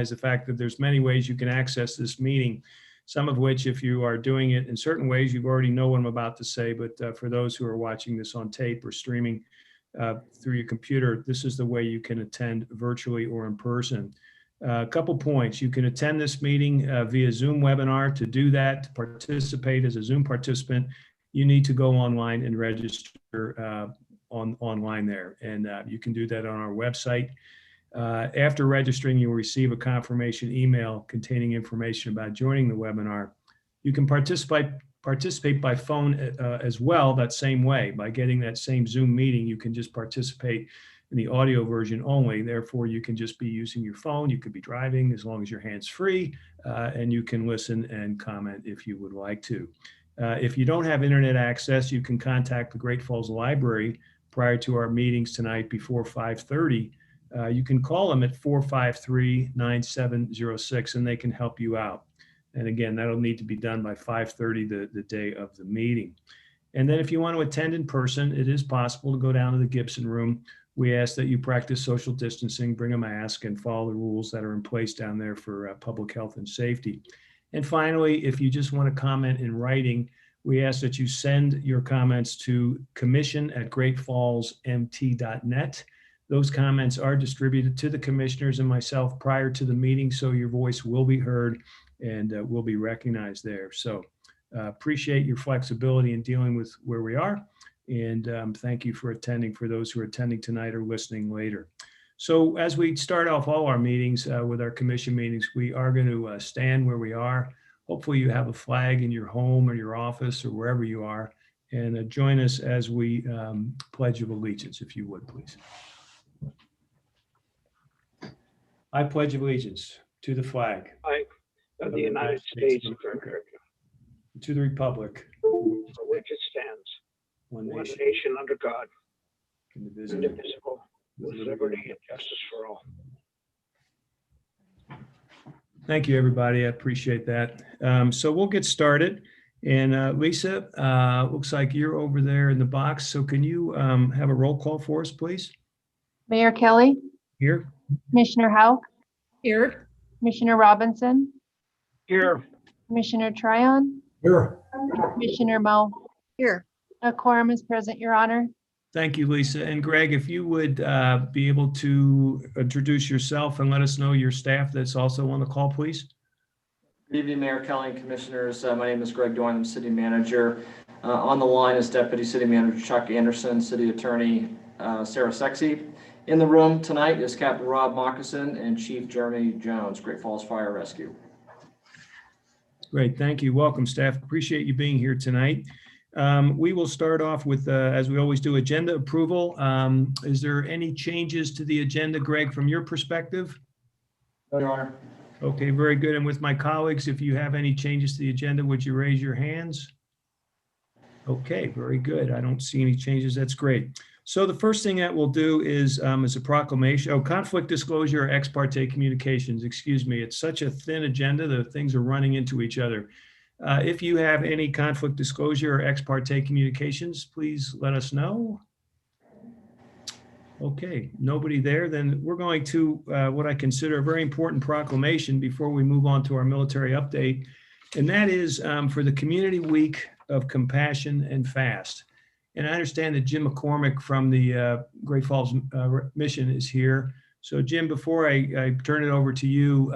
the fact that there's many ways you can access this meeting, some of which, if you are doing it in certain ways, you already know what I'm about to say, but for those who are watching this on tape or streaming through your computer, this is the way you can attend virtually or in person. A couple points. You can attend this meeting via Zoom webinar. To do that, to participate as a Zoom participant, you need to go online and register online there. And you can do that on our website. After registering, you'll receive a confirmation email containing information about joining the webinar. You can participate by phone as well, that same way. By getting that same Zoom meeting, you can just participate in the audio version only. Therefore, you can just be using your phone. You could be driving as long as your hand's free, and you can listen and comment if you would like to. If you don't have internet access, you can contact the Great Falls Library prior to our meetings tonight before 5:30. You can call them at 453-9706 and they can help you out. And again, that'll need to be done by 5:30 the day of the meeting. And then if you want to attend in person, it is possible to go down to the Gibson Room. We ask that you practice social distancing, bring a mask, and follow the rules that are in place down there for public health and safety. And finally, if you just want to comment in writing, we ask that you send your comments to commission@greatfallsmt.net. Those comments are distributed to the commissioners and myself prior to the meeting, so your voice will be heard and will be recognized there. So appreciate your flexibility in dealing with where we are. And thank you for attending, for those who are attending tonight or listening later. So as we start off all our meetings with our commission meetings, we are going to stand where we are. Hopefully you have a flag in your home or your office or wherever you are, and join us as we pledge of allegiance, if you would, please. I pledge allegiance to the flag of the United States of America, to the republic for which it stands, one one nation, nation under God, indivisible, indivisible, with liberty and justice for all. Thank you, everybody. I appreciate that. So we'll get started. And Lisa, looks like you're over there in the box. So can you have a roll call for us, please? Mayor Kelly, Here. Commissioner Houck, Here. Commissioner Robinson, Here. Commissioner Tryon, Here. Commissioner Mo. Here. A quorum is present, Your Honor. Thank you, Lisa. And Greg, if you would be able to introduce yourself and let us know your staff that's also on the call, please. Good evening, Mayor Kelly and Commissioners. My name is Greg Doyne, I'm City Manager. On the line is Deputy City Manager Chuck Anderson, City Attorney Sarah Sexy. In the room tonight is Captain Rob Moccasin and Chief Jeremy Jones, Great Falls Fire Rescue. Great, thank you. Welcome, staff. Appreciate you being here tonight. We will start off with, as we always do, agenda approval. Is there any changes to the agenda, Greg, from your perspective? No, Your Honor. Okay, very good. And with my colleagues, if you have any changes to the agenda, would you raise your hands? Okay, very good. I don't see any changes. That's great. So the first thing that we'll do is a proclamation. Oh, conflict disclosure or ex parte communications. Excuse me. It's such a thin agenda. The things are running into each other. If you have any conflict disclosure or ex parte communications, please let us know. Okay, nobody there. Then we're going to what I consider a very important proclamation before we move on to our military update. And that is for the Community Week of Compassion and Fast. And I understand that Jim McCormick from the Great Falls Mission is here. So Jim, before I turn it over to you,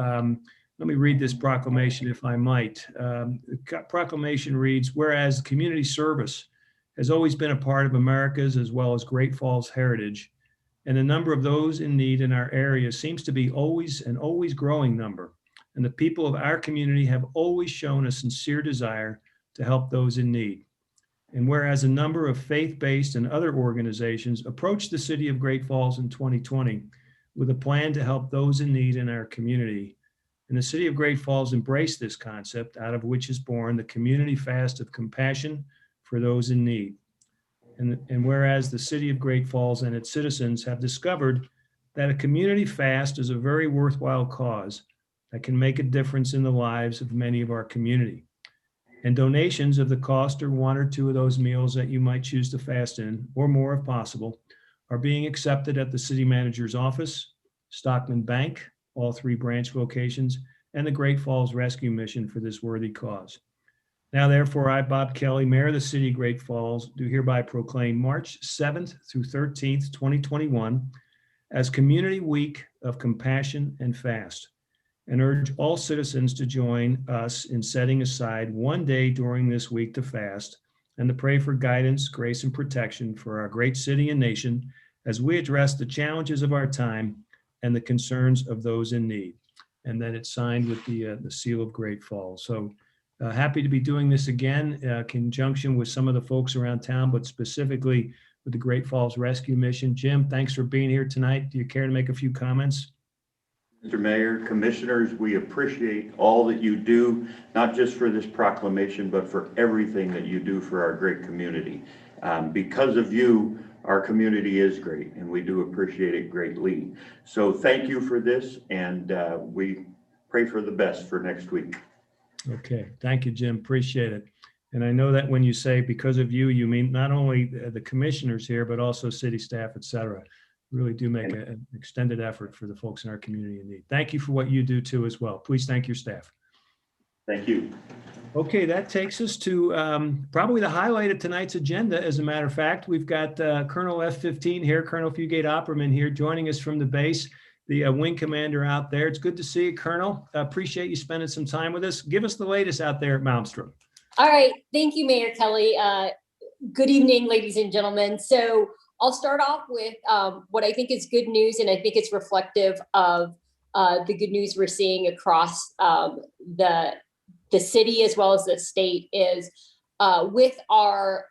let me read this proclamation, if I might. The proclamation reads, whereas community service has always been a part of America's as well as Great Falls heritage, and the number of those in need in our area seems to be always growing number. And the people of our community have always shown a sincere desire to help those in need. And whereas a number of faith-based and other organizations approached the city of Great Falls in 2020 with a plan to help those in need in our community, and the city of Great Falls embraced this concept, out of which is born the Community Fast of Compassion for those in need. And whereas the city of Great Falls and its citizens have discovered that a community fast is a very worthwhile cause that can make a difference in the lives of many of our community. And donations of the cost of one or two of those meals that you might choose to fast in, or more if possible, are being accepted at the city manager's office, Stockman Bank, all 3 branch locations, and the Great Falls Rescue Mission for this worthy cause. Now, therefore, I, Bob Kelly, Mayor of the City of Great Falls, do hereby proclaim March 7th through 13th, 2021 as Community Week of Compassion and Fast, and urge all citizens to join us in setting aside one day during this week to fast and to pray for guidance, grace, and protection for our great city and nation as we address the challenges of our time and the concerns of those in need. And then it's signed with the seal of Great Falls. So happy to be doing this again, in conjunction with some of the folks around town, but specifically with the Great Falls Rescue Mission. Jim, thanks for being here tonight. Do you care to make a few comments? Mr. Mayor, Commissioners, we appreciate all that you do, not just for this proclamation, but for everything that you do for our great community. Because of you, our community is great, and we do appreciate it greatly. So thank you for this, and we pray for the best for next week. Okay, thank you, Jim. Appreciate it. And I know that when you say because of you, you mean not only the commissioners here, but also city staff, et cetera. Really do make an extended effort for the folks in our community in need. Thank you for what you do too as well. Please thank your staff. Thank you. Okay, that takes us to probably the highlight of tonight's agenda. As a matter of fact, we've got Colonel F-15 here, Colonel Fugate Opperman here joining us from the base, the wing commander out there. It's good to see you, Colonel. Appreciate you spending some time with us. Give us the latest out there at Malmstrom. All right. Thank you, Mayor Kelly. Good evening, ladies and gentlemen. So I'll start off with what I think is good news, and I think it's reflective of the good news we're seeing across the city as well as the state is with our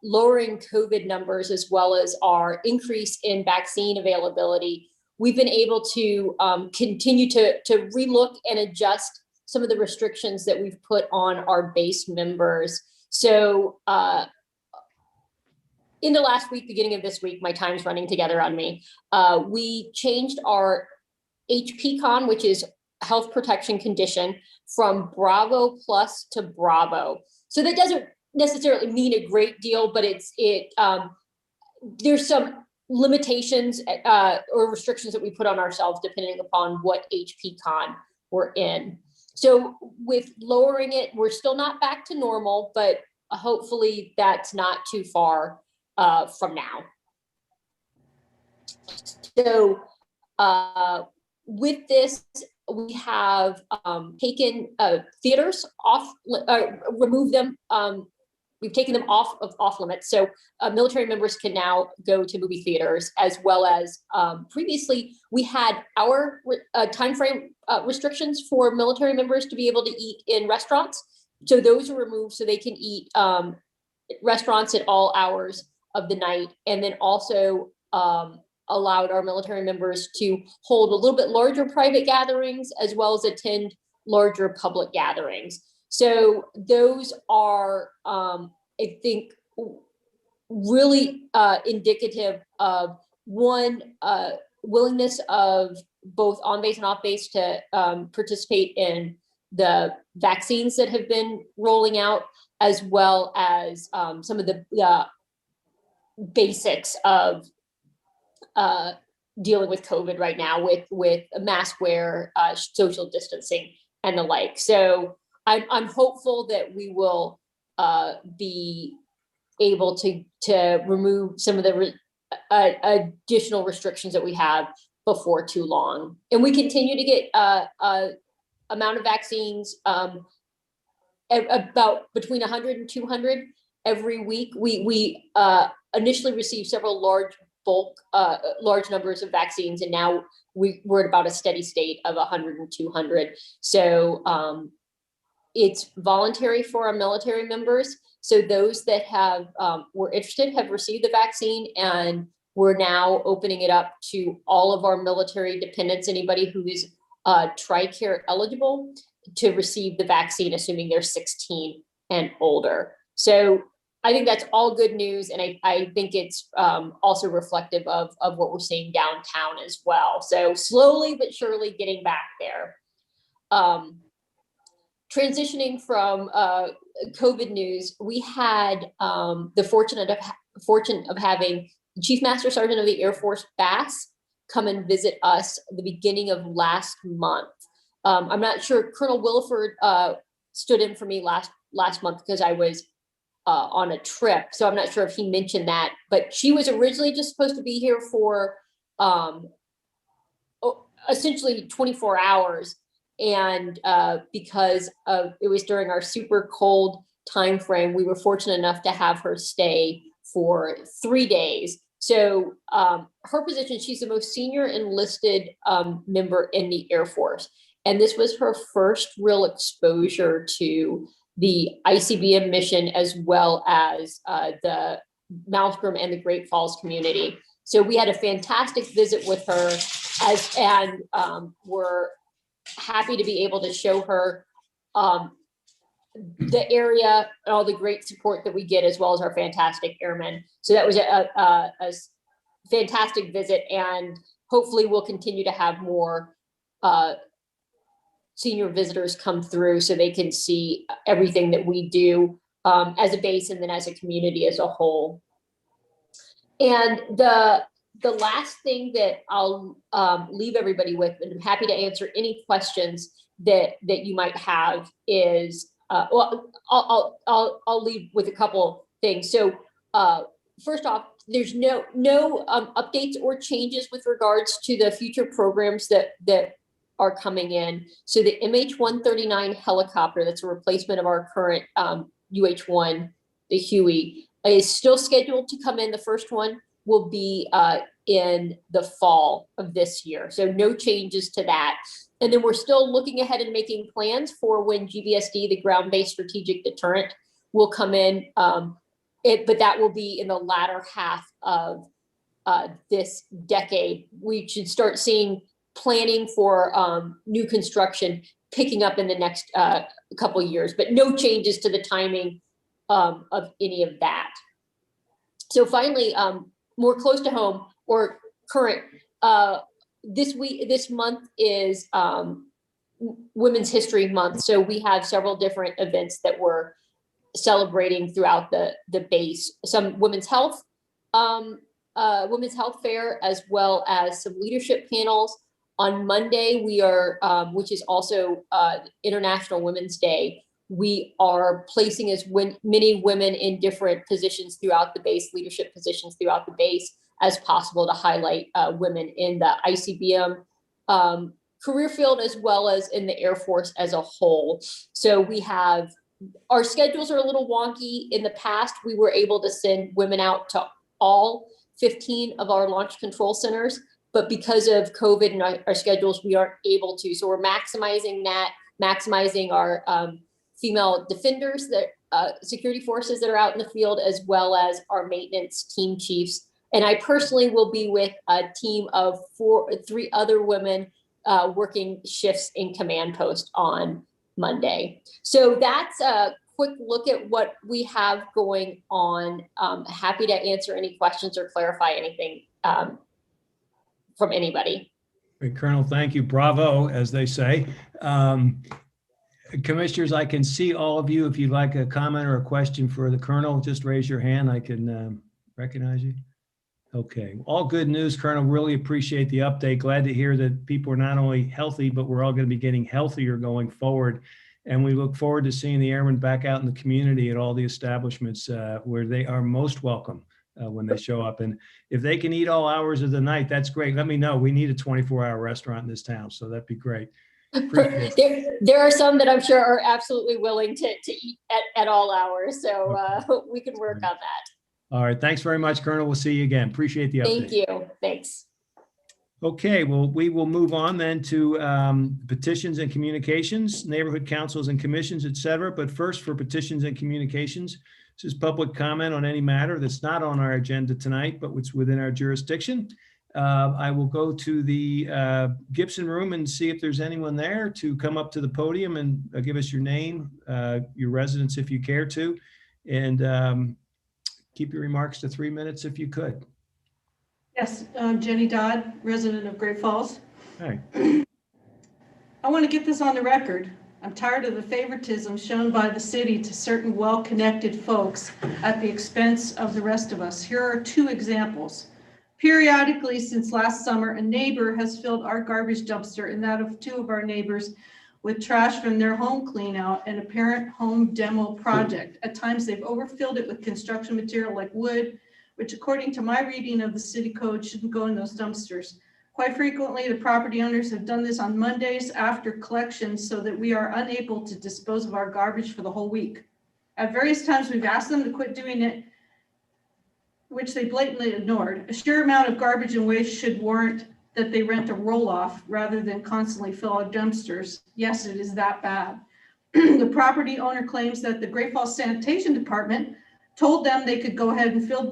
lowering COVID numbers as well as our increase in vaccine availability. We've been able to continue to relook and adjust some of the restrictions that we've put on our base members. So in the last week, beginning of this week, my time's running together on me. We changed our HPCon, which is health protection condition, from Bravo Plus to Bravo. So that doesn't necessarily mean a great deal, but there's some limitations or restrictions that we put on ourselves depending upon what HPCon we're in. So with lowering it, we're still not back to normal, but hopefully that's not too far from now. So with this, we have taken theaters off, removed them. We've taken them off limits. So military members can now go to movie theaters, as well as previously we had our timeframe restrictions for military members to be able to eat in restaurants. So those are removed so they can eat restaurants at all hours of the night, and then also allowed our military members to hold a little bit larger private gatherings as well as attend larger public gatherings. So those are, I think, really indicative of one, willingness of both on-base and off-base to participate in the vaccines that have been rolling out, as well as some of the basics of dealing with COVID right now with mask wear, social distancing, and the like. So I'm hopeful that we will be able to remove some of the additional restrictions that we have before too long. And we continue to get amount of vaccines about between 100 and 200 every week. We initially received several large numbers of vaccines, and now we're at about a steady state of 100 and 200. So it's voluntary for our military members. So those that have were interested have received the vaccine, and we're now opening it up to all of our military dependents, anybody who is TRICARE eligible, to receive the vaccine, assuming they're 16 and older. So I think that's all good news. And I think it's also reflective of what we're seeing downtown as well. So slowly but surely getting back there. Transitioning from COVID news, we had the fortune of having Chief Master Sergeant of the Air Force Bass come and visit us at the beginning of last month. I'm not sure, Colonel Williford stood in for me last month because I was on a trip. So I'm not sure if he mentioned that, but she was originally just supposed to be here for essentially 24 hours. And because it was during our super cold time frame, we were fortunate enough to have her stay for 3 days. So her position, she's the most senior enlisted member in the Air Force. And this was her first real exposure to the ICBM mission, as well as the Mount Grim and the Great Falls community. So we had a fantastic visit with her, and we're happy to be able to show her the area and all the great support that we get, as well as our fantastic airmen. So that was a fantastic visit, and hopefully we'll continue to have more senior visitors come through so they can see everything that we do as a base and then as a community as a whole. And the last thing that I'll leave everybody with, and I'm happy to answer any questions that you might have, is well, I'll leave with a couple things. So first off, there's no updates or changes with regards to the future programs that are coming in. So the MH-139 helicopter, that's a replacement of our current UH-1, the Huey, is still scheduled to come in. The first one will be in the fall of this year. So no changes to that. And then we're still looking ahead and making plans for when GBSD, the ground-based strategic deterrent, will come in. But that will be in the latter half of this decade. We should start seeing planning for new construction picking up in the next couple of years, but no changes to the timing of any of that. So finally, more close to home or current, this month is Women's History Month. So we have several different events that we're celebrating throughout the base. Some women's health fair, as well as some leadership panels. On Monday, we are, which is also International Women's Day, we are placing as many women in different positions throughout the base, leadership positions throughout the base, as possible to highlight women in the ICBM career field, as well as in the Air Force as a whole. So we have, our schedules are a little wonky. In the past, we were able to send women out to all 15 of our launch control centers, but because of COVID and our schedules, we aren't able to. So we're maximizing that, maximizing our female defenders, that security forces that are out in the field, as well as our maintenance team chiefs. And I personally will be with a team of 3 other women working shifts in command post on Monday. So that's a quick look at what we have going on. Happy to answer any questions or clarify anything from anybody. Colonel, thank you. Bravo, as they say. Commissioners, I can see all of you. If you'd like a comment or a question for the Colonel, just raise your hand. I can recognize you. Okay, all good news, Colonel. Really appreciate the update. Glad to hear that people are not only healthy, but we're all going to be getting healthier going forward. And we look forward to seeing the airmen back out in the community at all the establishments where they are most welcome when they show up. And if they can eat all hours of the night, that's great. Let me know. We need a 24-hour restaurant in this town, so that'd be great. There are some that I'm sure are absolutely willing to eat at all hours, so we can work on that. All right. Thanks very much, Colonel. We'll see you again. Appreciate the update. Thank you. Thanks. Okay, well, we will move on then to petitions and communications, neighborhood councils and commissions, et cetera. But first, for petitions and communications, this is public comment on any matter that's not on our agenda tonight, but what's within our jurisdiction. I will go to the Gibson room and see if there's anyone there to come up to the podium and give us your name, your residence if you care to, and keep your remarks to 3 minutes if you could. Yes, Jenny Dodd, resident of Great Falls. Hi. I want to get this on the record. I'm tired of the favoritism shown by the city to certain well-connected folks at the expense of the rest of us. Here are 2 examples. Periodically, since last summer, a neighbor has filled our garbage dumpster and that of 2 of our neighbors with trash from their home clean out and apparent home demo project. At times, they've overfilled it with construction material like wood, which according to my reading of the city code shouldn't go in those dumpsters. Quite frequently, the property owners have done this on Mondays after collection so that we are unable to dispose of our garbage for the whole week. At various times, we've asked them to quit doing it, which they blatantly ignored. A sheer amount of garbage and waste should warrant that they rent a roll-off rather than constantly fill our dumpsters. Yes, it is that bad. The property owner claims that the Great Falls Sanitation Department told them they could go ahead and fill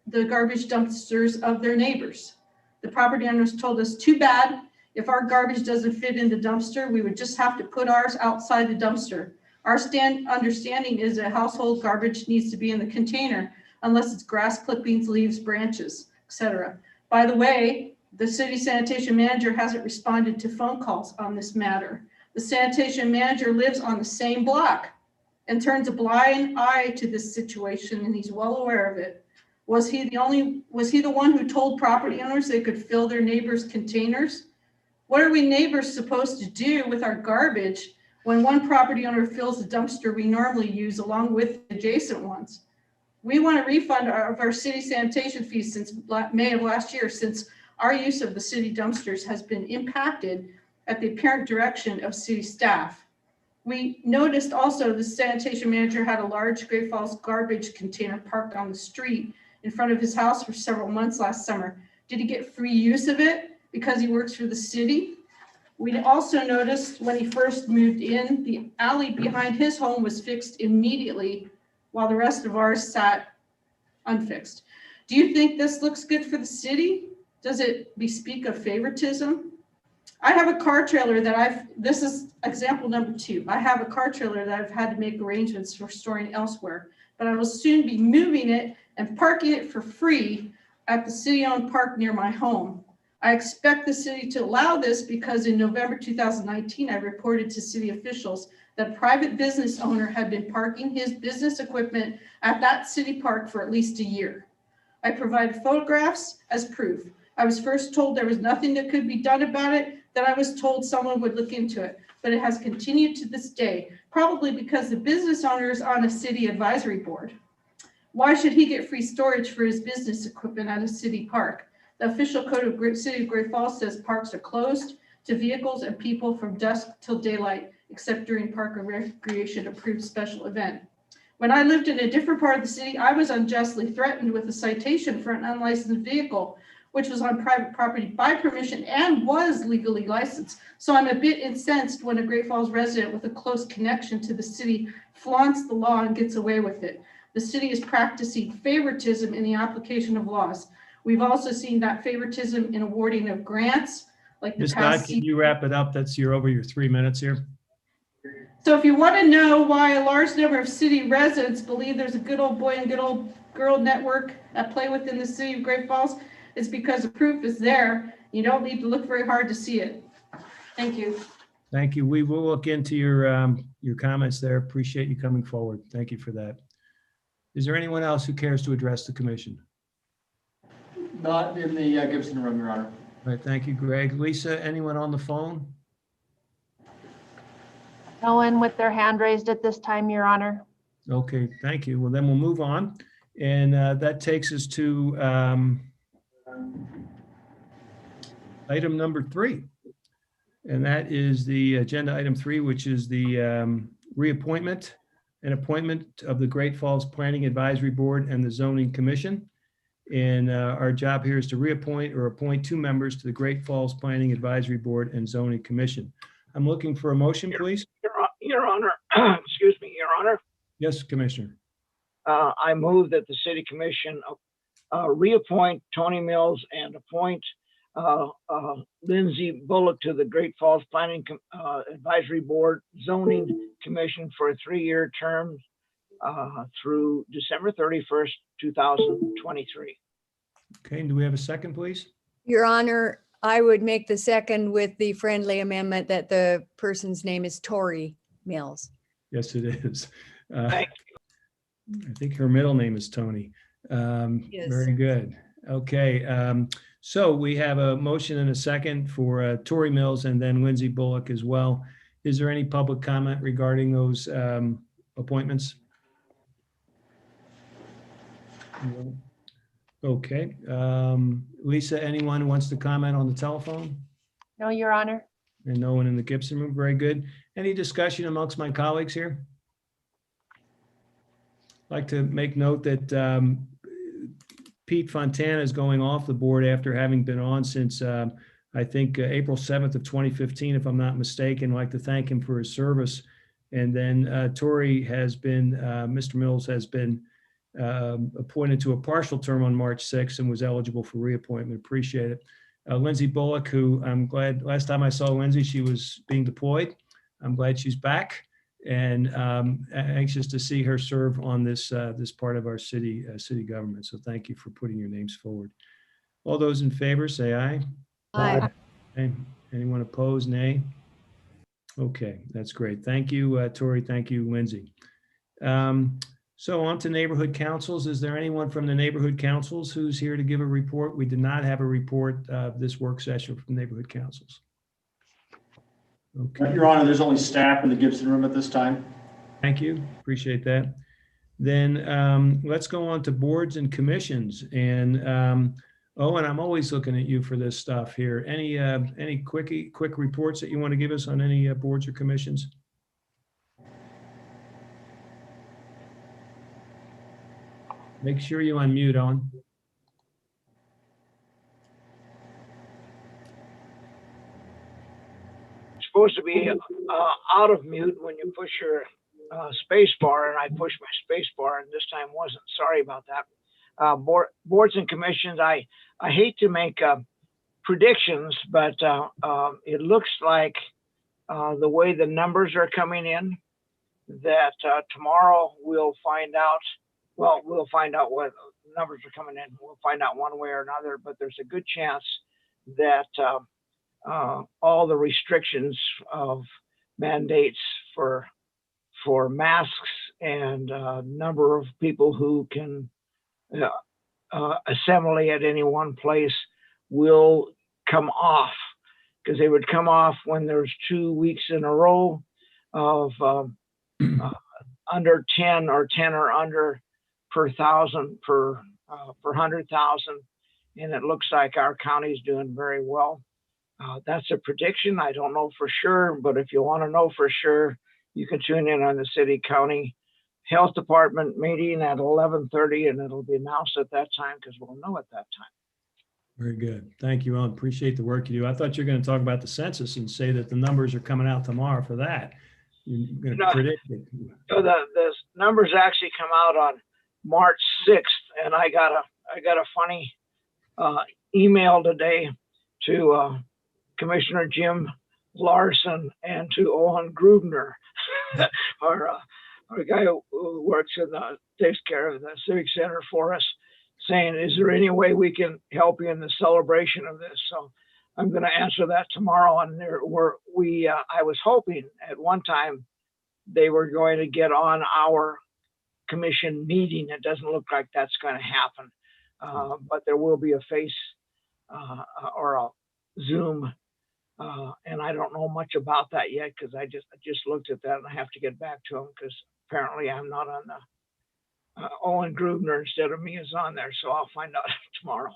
the garbage dumpsters of their neighbors. The property owners told us, too bad, if our garbage doesn't fit in the dumpster, we would just have to put ours outside the dumpster. Our understanding is that household garbage needs to be in the container unless it's grass clippings, leaves, branches, etc. By the way, the city sanitation manager hasn't responded to phone calls on this matter. The sanitation manager lives on the same block and turns a blind eye to this situation, and he's well aware of it. Was he the one who told property owners they could fill their neighbors' containers? What are we neighbors supposed to do with our garbage when one property owner fills the dumpster we normally use along with adjacent ones? We want a refund of our city sanitation fees since May of last year, since our use of the city dumpsters has been impacted at the apparent direction of city staff. We noticed also the sanitation manager had a large Great Falls garbage container parked on the street in front of his house for several months last summer. Did he get free use of it because he works for the city? We also noticed when he first moved in, the alley behind his home was fixed immediately while the rest of ours sat unfixed. Do you think this looks good for the city? Does it bespeak of favoritism? I have a car trailer that this is example number 2. I have a car trailer that I've had to make arrangements for storing elsewhere, but I will soon be moving it and parking it for free at the city-owned park near my home. I expect the city to allow this because in November 2019, I reported to city officials that a private business owner had been parking his business equipment at that city park for at least a year. I provided photographs as proof. I was first told there was nothing that could be done about it, then I was told someone would look into it, but it has continued to this day, probably because the business owner is on a city advisory board. Why should he get free storage for his business equipment at a city park? The official code of City of Great Falls says parks are closed to vehicles and people from dusk till daylight, except during park or recreation approved special event. When I lived in a different part of the city, I was unjustly threatened with a citation for an unlicensed vehicle, which was on private property by permission and was legally licensed. So I'm a bit incensed when a Great Falls resident with a close connection to the city flaunts the law and gets away with it. The city is practicing favoritism in the application of laws. We've also seen that favoritism in awarding of grants, like the Ms. past. Dodd, can you wrap it up? You're over your 3 minutes here. So if you want to know why a large number of city residents believe there's a good old boy and good old girl network at play within the city of Great Falls, it's because the proof is there. You don't need to look very hard to see it. Thank you. Thank you. We will look into your comments there. Appreciate you coming forward. Thank you for that. Is there anyone else who cares to address the commission? Not in the Gibson room, Your Honor. All right, thank you, Greg. Lisa, anyone on the phone? No one with their hand raised at this time, Your Honor. Okay, thank you. Well, then we'll move on. And that takes us to item number 3. And that is the agenda item 3, which is the reappointment and appointment of the Great Falls Planning Advisory Board and the Zoning Commission. And our job here is to reappoint or appoint 2 members to the Great Falls Planning Advisory Board and Zoning Commission. I'm looking for a motion, please. Your Honor, excuse me, Your Honor. Yes, Commissioner. I move that the City Commission reappoint Tony Mills and appoint Lindsay Bullock to the Great Falls Planning Advisory Board Zoning Commission for a 3-year term through December 31st, 2023. Okay, and do we have a second, please? Your Honor, I would make the second with the friendly amendment that the person's name is Tori Mills. Yes, it is. Thank I think her middle name is Tony. Yes. Very good. Okay, so we have a motion and a second for Tory Mills and then Lindsay Bullock as well. Is there any public comment regarding those appointments? No. Okay, Lisa, anyone who wants to comment on the telephone? No, Your Honor. And no one in the Gibson room, very good. Any discussion amongst my colleagues here? I'd like to make note that Pete Fontana is going off the board after having been on since I think April 7th of 2015, if I'm not mistaken. I'd like to thank him for his service. And then Tory has been, Mr. Mills has been appointed to a partial term on March 6th and was eligible for reappointment. Appreciate it. Lindsay Bullock, who I'm glad, last time I saw Lindsay, she was being deployed. I'm glad she's back and anxious to see her serve on this this part of our city government. So thank you for putting your names forward. All those in favor, say aye. Aye. Okay. Anyone opposed, nay? Okay, that's great. Thank you, Tory. Thank you, Lindsay. So on to neighborhood councils. Is there anyone from the neighborhood councils who's here to give a report? We did not have a report this work session from neighborhood councils. Okay, Your Honor, there's only staff in the Gibson room at this time. thank you. Appreciate that. Then let's go on to boards and commissions. And Owen, I'm always looking at you for this stuff here. Any quick reports that you want to give us on any boards or commissions? Make sure you unmute, Owen. Supposed to be out of mute when you push your space bar, and I pushed my space bar, and this time wasn't. Sorry about that. Boards and commissions, I hate to make predictions, but it looks like the way the numbers are coming in, that tomorrow we'll find out. Well, we'll find out what numbers are coming in. We'll find out one way or another, but there's a good chance that all the restrictions of mandates for masks and number of people who can assembly at any one place will come off, because they would come off when there's 2 weeks in a row of under 10 or 10 or under per thousand per 100,000, and it looks like our county is doing very well. That's a prediction. I don't know for sure, but if you want to know for sure, you can tune in on the city county health department meeting at 11:30, and it'll be announced at that time because we'll know at that time. Very good. Thank you, Owen. Appreciate the work you do. I thought you were going to talk about the census and say that the numbers are coming out tomorrow for that. You're going to predict it. So the numbers actually come out on March 6th, and I got a funny email today to Commissioner Jim Larson and to Owen Grubner, our guy who works in takes care of the Civic Center for us, saying, is there any way we can help you in the celebration of this? So I'm going to answer that tomorrow. And I was hoping at one time they were going to get on our commission meeting. It doesn't look like that's going to happen, but there will be a face or a Zoom, and I don't know much about that yet because I just looked at that and I have to get back to him because apparently I'm not on the Owen Grubner instead of me is on there, so I'll find out tomorrow.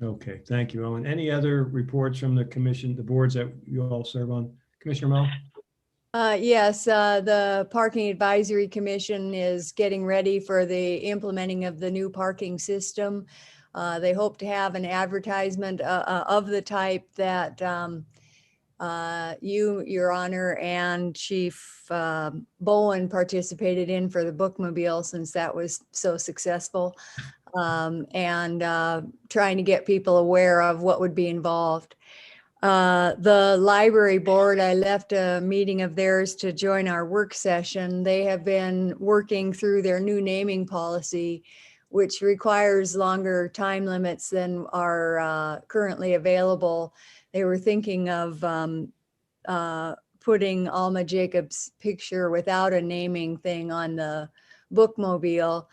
Okay, thank you, Owen. Any other reports from the commission, the boards that you all serve on? Commissioner Mo? Yes, the Parking Advisory Commission is getting ready for the implementing of the new parking system. They hope to have an advertisement of the type that you, Your Honor, and Chief Bowen participated in for the bookmobile, since that was so successful, and trying to get people aware of what would be involved. The library board, I left a meeting of theirs to join our work session. They have been working through their new naming policy, which requires longer time limits than are currently available. They were thinking of putting Alma Jacobs' picture without a naming thing on the bookmobile.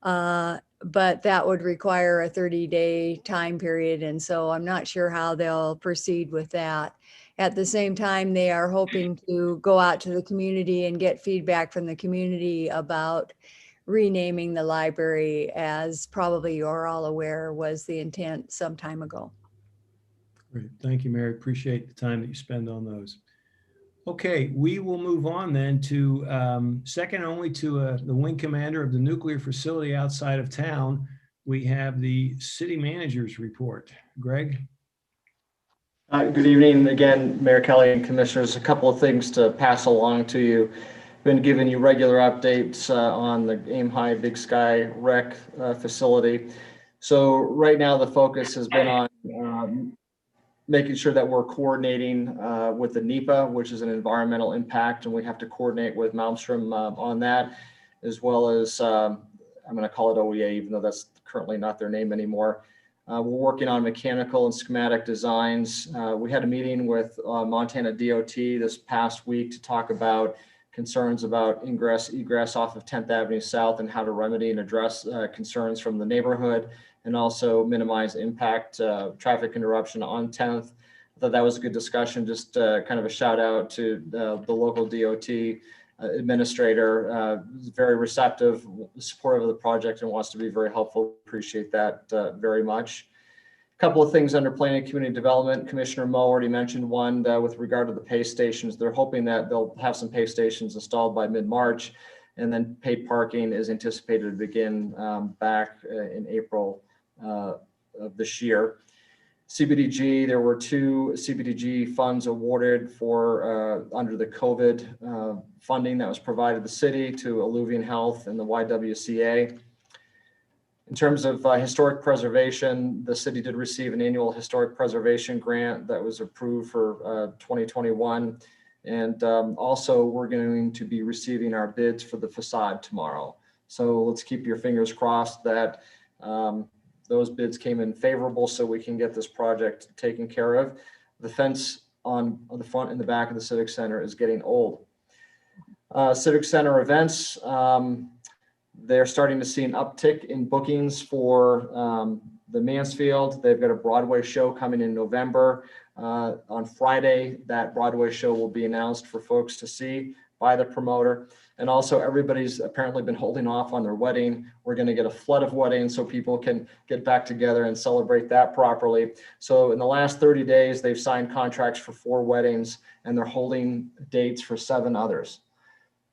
But that would require a 30-day time period. And so I'm not sure how they'll proceed with that. At the same time, they are hoping to go out to the community and get feedback from the community about renaming the library, as probably you're all aware was the intent some time ago. Great. Thank you, Mary. Appreciate the time that you spend on those. Okay, we will move on then to second only to the wing commander of the nuclear facility outside of town. We have the city manager's report. Greg? Good evening again, Mayor Kelly and Commissioners. A couple of things to pass along to you. Been giving you regular updates on the Aim High Big Sky Rec facility. So right now the focus has been on making sure that we're coordinating with the NEPA, which is an environmental impact, and we have to coordinate with Malmstrom on that, as well as, I'm going to call it OEA, even though that's currently not their name anymore. We're working on mechanical and schematic designs. We had a meeting with Montana DOT this past week to talk about concerns about egress off of 10th Avenue South and how to remedy and address concerns from the neighborhood, and also minimize impact traffic interruption on 10th. I thought that was a good discussion. Just kind of a shout out to the local DOT administrator, very receptive, supportive of the project, and wants to be very helpful. Appreciate that very much. A couple of things under planning and community development. Commissioner Moe already mentioned one with regard to the pay stations. They're hoping that they'll have some pay stations installed by mid-March, and then paid parking is anticipated to begin back in April of this year. CBDG, there were 2 CBDG funds awarded for under the COVID funding that was provided the city to Alluvian Health and the YWCA. In terms of historic preservation, the city did receive an annual historic preservation grant that was approved for 2021. And also we're going to be receiving our bids for the facade tomorrow. So let's keep your fingers crossed that those bids came in favorable so we can get this project taken care of. The fence on the front and the back of the Civic Center is getting old. Civic Center events, they're starting to see an uptick in bookings for the Mansfield. They've got a Broadway show coming in November. On Friday, that Broadway show will be announced for folks to see by the promoter. And also everybody's apparently been holding off on their wedding. We're going to get a flood of weddings so people can get back together and celebrate that properly. So in the last 30 days, they've signed contracts for 4 weddings and they're holding dates for 7 others.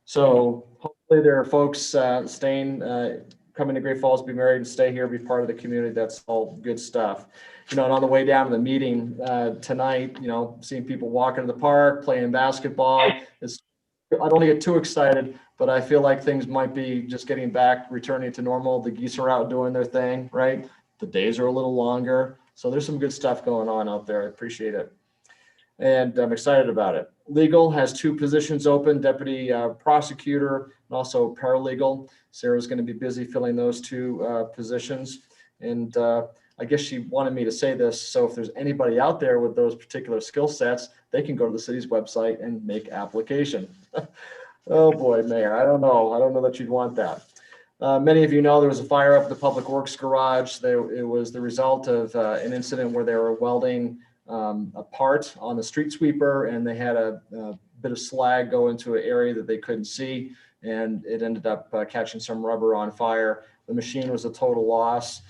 So hopefully there are folks coming to Great Falls, be married and stay here, be part of the community. That's all good stuff. You know, and on the way down to the meeting tonight, you know, seeing people walking in the park, playing basketball, I don't want to get too excited, but I feel like things might be just getting back, returning to normal. The geese are out doing their thing, right? The days are a little longer. So there's some good stuff going on out there. I appreciate it. And I'm excited about it. Legal has 2 positions open, deputy prosecutor and also paralegal. Sarah's going to be busy filling those 2 positions. And I guess she wanted me to say this. So if there's anybody out there with those particular skill sets, they can go to the city's website and make application. Oh boy, Mayor, I don't know that you'd want that. Many of you know there was a fire up at the Public Works garage. It was the result of an incident where they were welding a part on the street sweeper, and they had a bit of slag go into an area that they couldn't see, and it ended up catching some rubber on fire. The machine was a total loss.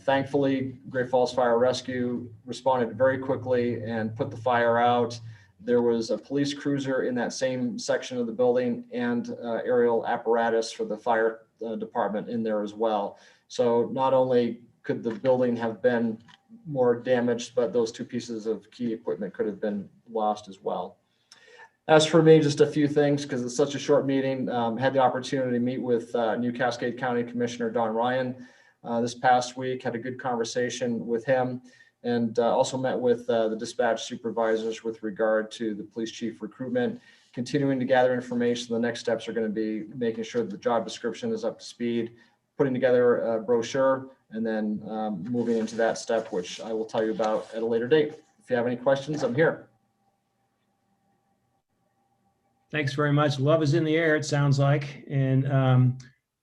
Thankfully, Great Falls Fire Rescue responded very quickly and put the fire out. There was a police cruiser in that same section of the building and aerial apparatus for the fire department in there as well. So not only could the building have been more damaged, but those 2 pieces of key equipment could have been lost as well. As for me, just a few things, because it's such a short meeting. Had the opportunity to meet with New Cascade County Commissioner Don Ryan this past week, had a good conversation with him, and also met with the dispatch supervisors with regard to the police chief recruitment, continuing to gather information. The next steps are going to be making sure that the job description is up to speed, putting together a brochure, and then moving into that step, which I will tell you about at a later date. If you have any questions, I'm here. Thanks very much. Love is in the air, it sounds like. And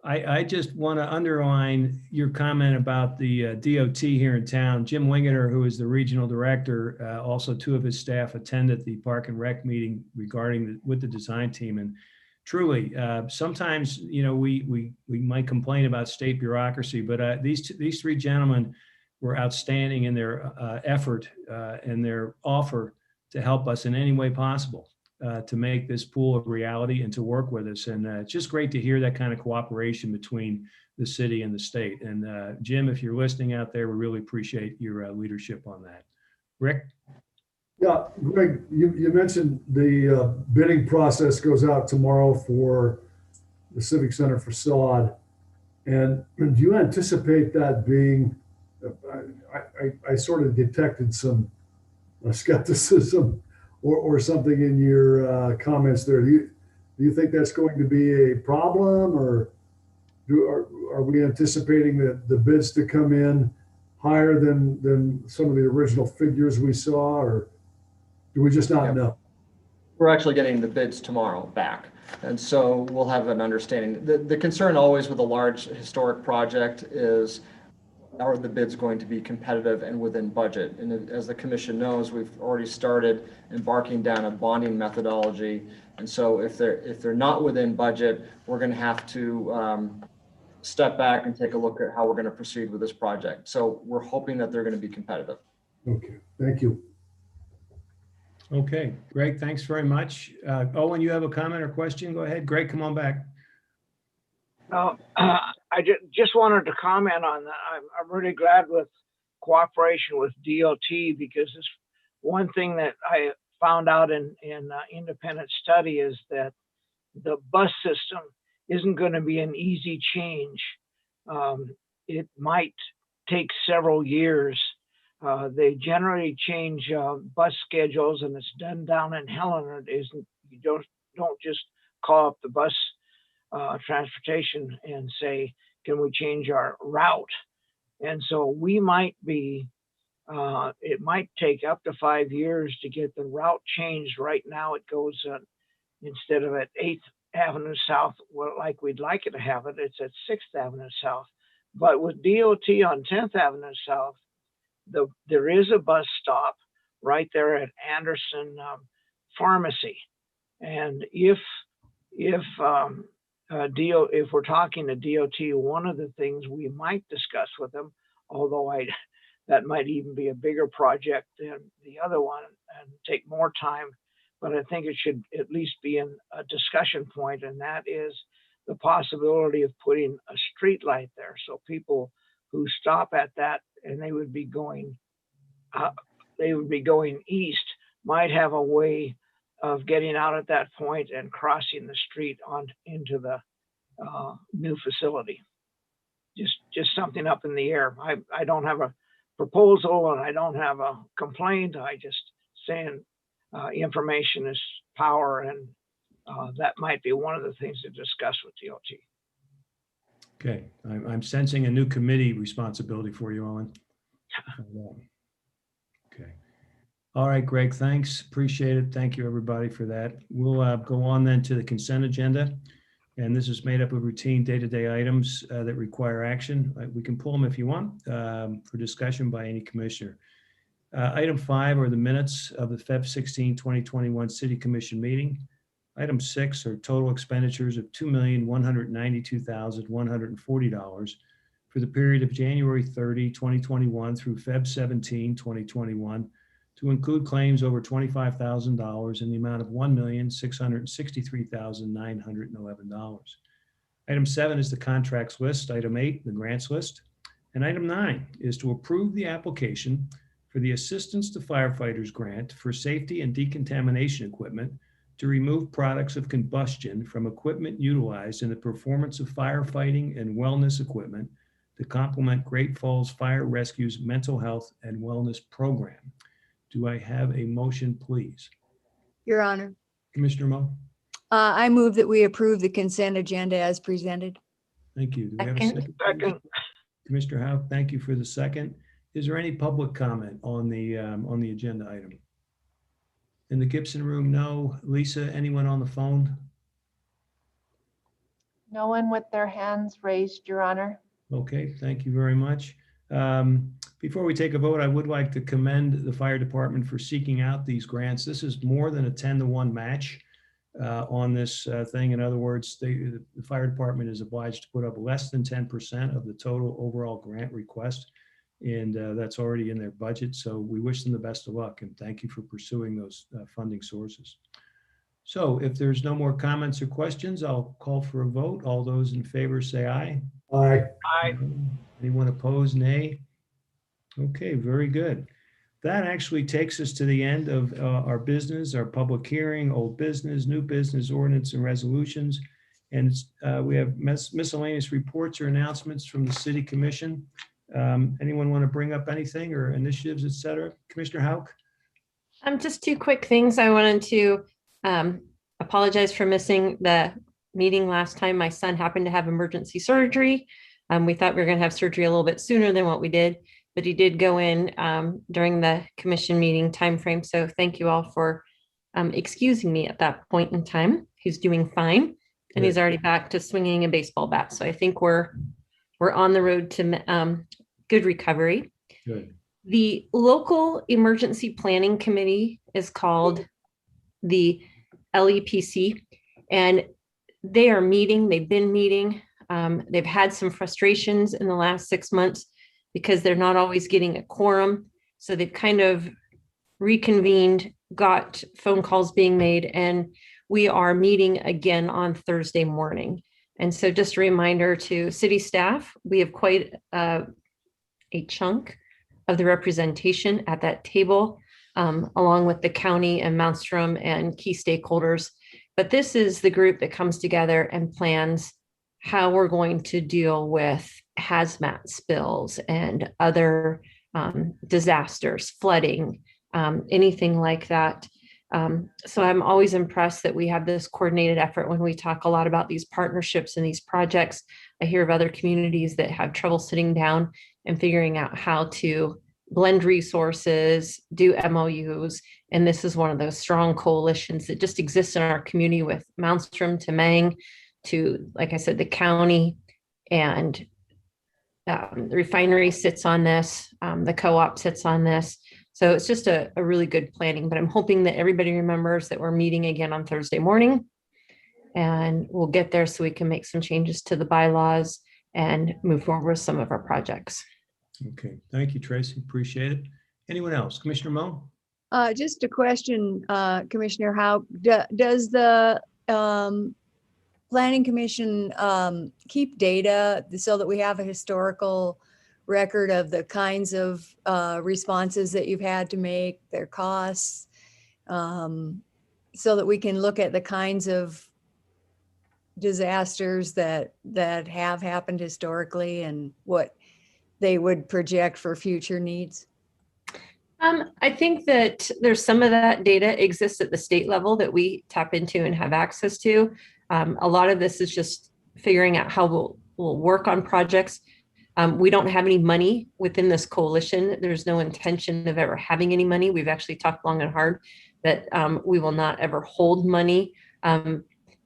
I just want to underline your comment about the DOT here in town. Jim Wingeter, who is the regional director, also two of his staff attended the Park and Rec meeting regarding with the design team. And truly, sometimes, you know, we might complain about state bureaucracy, but these three gentlemen were outstanding in their effort and their offer to help us in any way possible. To make this pool a reality and to work with us. And it's just great to hear that kind of cooperation between the city and the state. And Jim, if you're listening out there, we really appreciate your leadership on that. Rick? Yeah, Greg, you mentioned the bidding process goes out tomorrow for the Civic Center facade. And do you anticipate that being, I sort of detected some skepticism or something in your comments there. Do you think that's going to be a problem, or are we anticipating that the bids to come in higher than some of the original figures we saw, or do we just not know? We're actually getting the bids tomorrow back. And so we'll have an understanding. The concern always with a large historic project is, are the bids going to be competitive and within budget? And as the commission knows, we've already started embarking down a bonding methodology. And so if they're not within budget, we're going to have to step back and take a look at how we're going to proceed with this project. So we're hoping that they're going to be competitive. Okay, thank you. Okay, Greg, thanks very much. Owen, you have a comment or question? Go ahead. Greg, come on back. I just wanted to comment on that. I'm really glad with cooperation with DOT, because it's one thing that I found out in independent study is that the bus system isn't going to be an easy change. It might take several years. They generally change bus schedules, and it's done down in Helen. It isn't, you don't just call up the bus transportation and say, can we change our route? And so we might be, it might take up to 5 years to get the route changed. Right now it goes instead of at 8th Avenue South, well, like we'd like it to have it, it's at 6th Avenue South. But with DOT on 10th Avenue South, there is a bus stop right there at Anderson Pharmacy. And if we're talking to DOT, one of the things we might discuss with them, although that might even be a bigger project than the other one and take more time, but I think it should at least be in a discussion point, and that is the possibility of putting a street light there. So people who stop at that and they would be going east might have a way of getting out at that point and crossing the street on into the new facility. Just something up in the air. I don't have a proposal and I don't have a complaint. I just saying information is power, and that might be one of the things to discuss with DOT. Okay, I'm sensing a new committee responsibility for you, Owen. Okay. All right, Greg, thanks. Appreciate it. Thank you, everybody, for that. We'll go on then to the consent agenda. And this is made up of routine day-to-day items that require action. We can pull them if you want for discussion by any commissioner. Item 5 are the minutes of the Feb 16, 2021 City Commission meeting. Item 6 are total expenditures of $2,192,140 for the period of January 30, 2021 through Feb 17, 2021, to include claims over $25,000 in the amount of $1,663,911. Item 7 is the contracts list. Item 8, the grants list. And item 9 is to approve the application for the Assistance to Firefighters Grant for safety and decontamination equipment to remove products of combustion from equipment utilized in the performance of firefighting and wellness equipment to complement Great Falls Fire Rescue's mental health and wellness program. Do I have a motion, please? Your Honor, Commissioner Moe? I move that we approve the consent agenda as presented. Thank you. Do we have a second? Second. Commissioner Howe, thank you for the second. Is there any public comment on the agenda item? In the Gibson room, no. Lisa, anyone on the phone? No one with their hands raised, Your Honor. Okay, thank you very much. Before we take a vote, I would like to commend the fire department for seeking out these grants. This is more than a 10-to-1 match on this thing. In other words, the fire department is obliged to put up less than 10% of the total overall grant request. And that's already in their budget. So we wish them the best of luck and thank you for pursuing those funding sources. So if there's no more comments or questions, I'll call for a vote. All those in favor say aye. Aye. Aye. Anyone opposed, nay? Okay, very good. That actually takes us to the end of our business, our public hearing, old business, new business, ordinance and resolutions. And we have miscellaneous reports or announcements from the city commission. Anyone want to bring up anything or initiatives, et cetera? Commissioner Hauk? Just two quick things. I wanted to apologize for missing the meeting last time. My son happened to have emergency surgery. We thought we were going to have surgery a little bit sooner than what we did, but he did go in during the commission meeting timeframe. So thank you all for excusing me at that point in time. He's doing fine, and he's already back to swinging a baseball bat. So I think we're on the road to good recovery. Good. The local emergency planning committee is called the LEPC, and they are meeting. They've been meeting. They've had some frustrations in the last 6 months because they're not always getting a quorum. So they've kind of reconvened, got phone calls being made, and we are meeting again on Thursday morning. And so just a reminder to city staff, we have quite a chunk of the representation at that table, along with the county and Malmstrom and key stakeholders. But this is the group that comes together and plans how we're going to deal with hazmat spills and other disasters, flooding, anything like that. So I'm always impressed that we have this coordinated effort when we talk a lot about these partnerships and these projects. I hear of other communities that have trouble sitting down and figuring out how to blend resources, do MOUs. And this is one of those strong coalitions that just exists in our community, with Malmstrom to Mang to, like I said, the county, and the refinery sits on this, the co-op sits on this. So it's just a really good planning, but I'm hoping that everybody remembers that we're meeting again on Thursday morning, and we'll get there so we can make some changes to the bylaws and move forward with some of our projects. Okay, thank you, Tracy. Appreciate it. Anyone else? Commissioner Mo? Just a question, Commissioner Hauk, does the Planning Commission keep data so that we have a historical record of the kinds of responses that you've had to make, their costs, so that we can look at the kinds of disasters that have happened historically and what they would project for future needs? I think that there's some of that data exists at the state level that we tap into and have access to. A lot of this is just figuring out how we'll work on projects. We don't have any money within this coalition. There's no intention of ever having any money. We've actually talked long and hard that we will not ever hold money.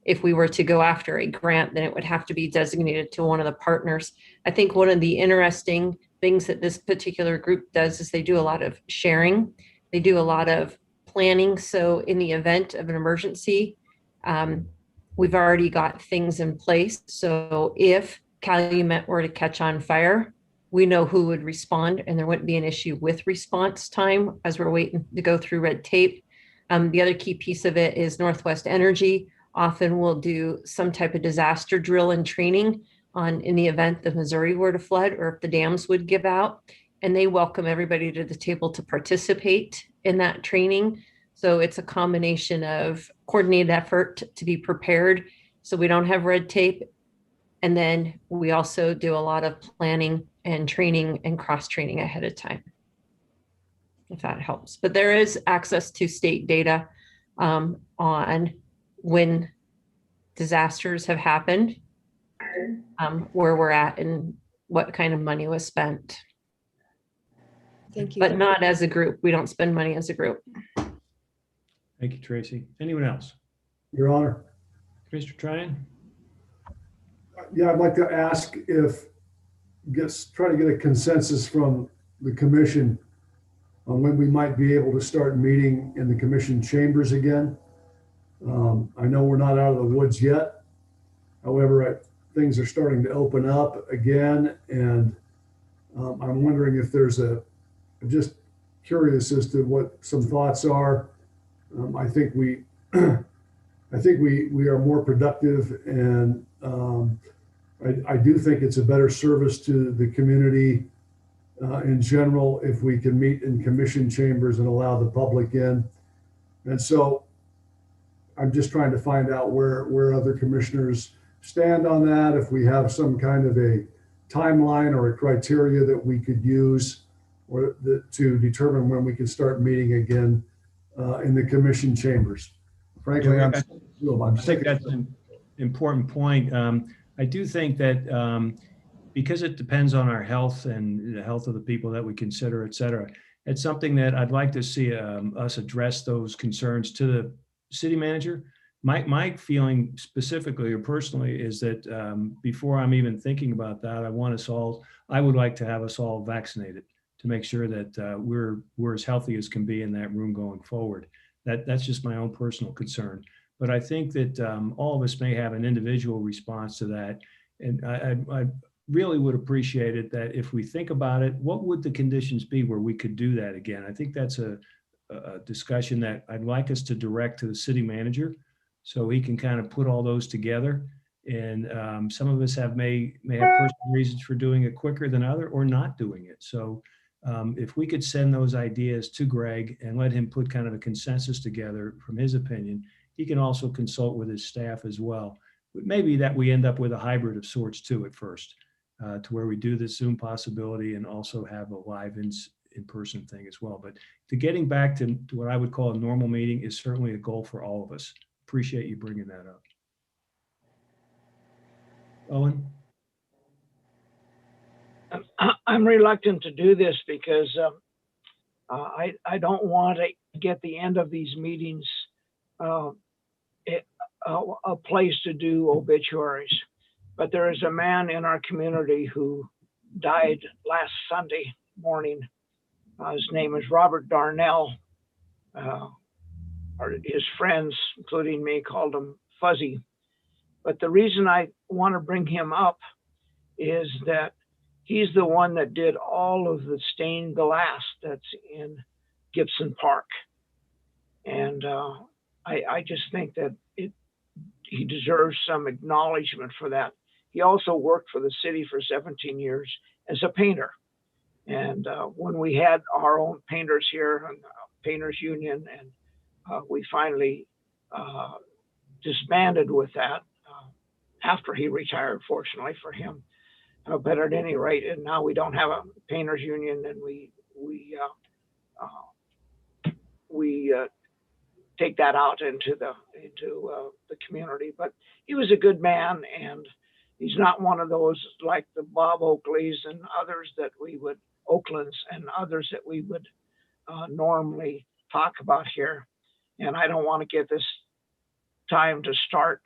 If we were to go after a grant, then it would have to be designated to one of the partners. I think one of the interesting things that this particular group does is they do a lot of sharing. They do a lot of planning. So in the event of an emergency, we've already got things in place. So if Calumet were to catch on fire, we know who would respond, and there wouldn't be an issue with response time as we're waiting to go through red tape. The other key piece of it is Northwest Energy often will do some type of disaster drill and training in the event the Missouri were to flood or if the dams would give out, and they welcome everybody to the table to participate in that training. So it's a combination of coordinated effort to be prepared so we don't have red tape. And then we also do a lot of planning and training and cross-training ahead of time, if that helps. But there is access to state data on when disasters have happened, where we're at and what kind of money was spent. Thank you. But not as a group. We don't spend money as a group. Thank you, Tracy. Anyone else? Your Honor. Commissioner Tryon? Yeah, I'd like to ask try to get a consensus from the commission on when we might be able to start meeting in the commission chambers again. I know we're not out of the woods yet. However, things are starting to open up again, and I'm wondering if I'm just curious as to what some thoughts are. I think we are more productive, and I do think it's a better service to the community in general if we can meet in commission chambers and allow the public in. And so I'm just trying to find out where other commissioners stand on that, if we have some kind of a timeline or a criteria that we could use to determine when we can start meeting again in the commission chambers. Frankly, I think that's an important point. I do think that because it depends on our health and the health of the people that we consider, et cetera, it's something that I'd like to see us address those concerns to the city manager. My feeling specifically or personally is that before I'm even thinking about that, I would like to have us all vaccinated to make sure that we're as healthy as can be in that room going forward. That's just my own personal concern. But I think that all of us may have an individual response to that. And I really would appreciate it that if we think about it, what would the conditions be where we could do that again? I think that's a discussion that I'd like us to direct to the city manager so he can kind of put all those together. And some of us may have personal reasons for doing it quicker than other or not doing it. So if we could send those ideas to Greg and let him put kind of a consensus together from his opinion, he can also consult with his staff as well. But maybe that we end up with a hybrid of sorts too at first, to where we do the Zoom possibility and also have a live in-person thing as well. But to getting back to what I would call a normal meeting is certainly a goal for all of us. Appreciate you bringing that up. Owen? I'm reluctant to do this because I don't want to get the end of these meetings a place to do obituaries. But there is a man in our community who died last Sunday morning. His name is Robert Darnell. His friends, including me, called him Fuzzy. But the reason I want to bring him up is that he's the one that did all of the stained glass that's in Gibson Park. And I just think that he deserves some acknowledgement for that. He also worked for the city for 17 years as a painter. And when we had our own painters here, and Painters Union, and we finally disbanded with that after he retired, fortunately for him. But at any rate, and now we don't have a Painters Union, and we take that out into the community. But he was a good man, and he's not one of those like the Bob Oakleys and others that we would, Oaklands and others that we would normally talk about here. And I don't want to get this time to start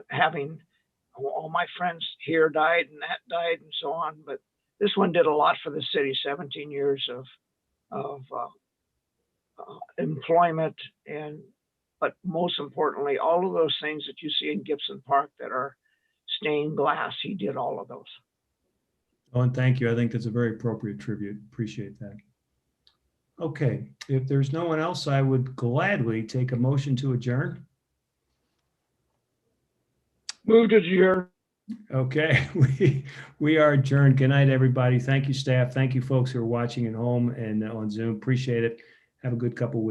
having all my friends here died and that died and so on. But this one did a lot for the city, 17 years of employment, but most importantly, all of those things that you see in Gibson Park that are stained glass, he did all of those. Oh, and thank you. I think that's a very appropriate tribute. Appreciate that. Okay, if there's no one else, I would gladly take a motion to adjourn. Move to adjourn. Okay, we are adjourned. Good night, everybody. Thank you, staff. Thank you, folks who are watching at home and on Zoom. Appreciate it. Have a good couple weeks.